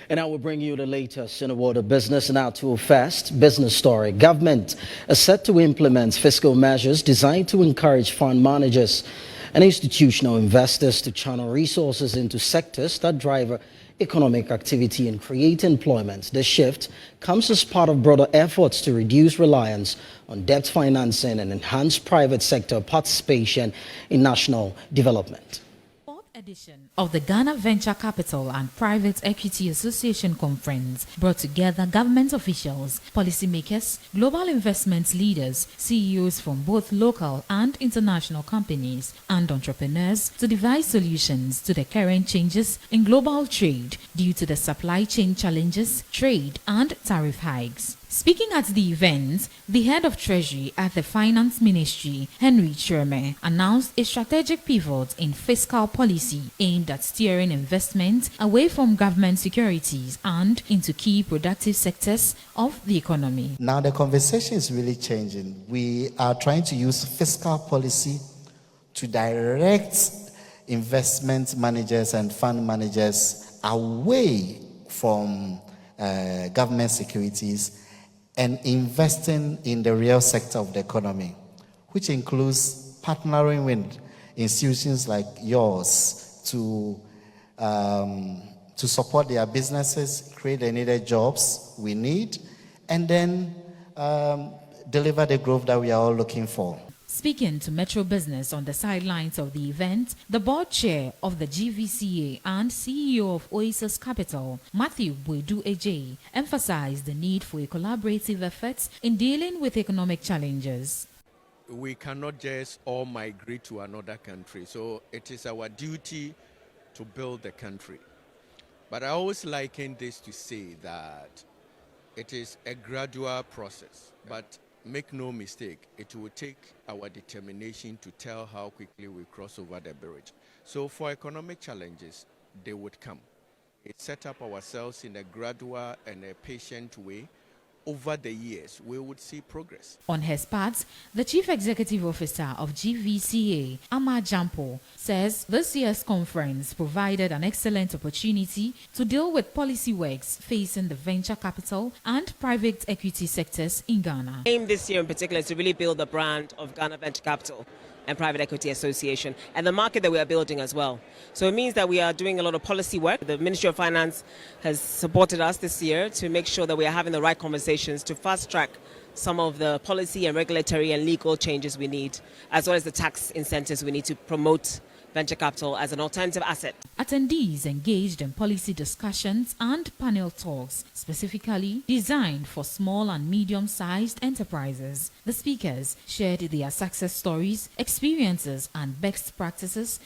And I will bring you the latest in the world of business now to a fast business story. Government is set to implement fiscal measures designed to encourage fund managers and institutional investors to channel resources into sectors that drive economic activity and create employment. This shift comes as part of broader efforts to reduce reliance on debt financing and enhance private sector participation in national development. Edition of the Ghana Venture Capital and Private Equity Association Conference brought together government officials, policymakers, global investment leaders, CEOs from both local and international companies, and entrepreneurs to devise solutions to the current changes in global trade due to the supply chain challenges, trade, and tariff hikes. Speaking at the event, the head of Treasury at the Finance Ministry, Henry Chirome, announced a strategic pivot in fiscal policy aimed at steering investment away from government securities and into key productive sectors of the economy. Now the conversation is really changing. We are trying to use fiscal policy to direct investment managers and fund managers away from government securities and investing in the real sector of the economy, which includes partnering with institutions like yours to support their businesses, create the needed jobs we need, and then deliver the growth that we are all looking for. Speaking to Metro Business on the sidelines of the event, the board chair of the GVCA and CEO of Oasis Capital, Matthew Bwedu-Ejay, emphasized the need for a collaborative effort in dealing with economic challenges. We cannot just all migrate to another country, so it is our duty to build the country. But I always liken this to say that it is a gradual process, but make no mistake, it will take our determination to tell how quickly we cross over the bridge. So for economic challenges, they would come. It set up ourselves in a gradual and a patient way. Over the years, we would see progress. On his part, the Chief Executive Officer of GVCA, Ama Jampo, says this year's conference provided an excellent opportunity to deal with policy works facing the venture capital and private equity sectors in Ghana. The aim this year in particular is to really build the brand of Ghana Venture Capital and Private Equity Association and the market that we are building as well. So it means that we are doing a lot of policy work. The Ministry of Finance has supported us this year to make sure that we are having the right conversations to fast track some of the policy and regulatory and legal changes we need, as well as the tax incentives we need to promote venture capital as an alternative asset. Attendees engaged in policy discussions and panel talks specifically designed for small and medium-sized enterprises. The speakers shared their success stories, experiences, and best practices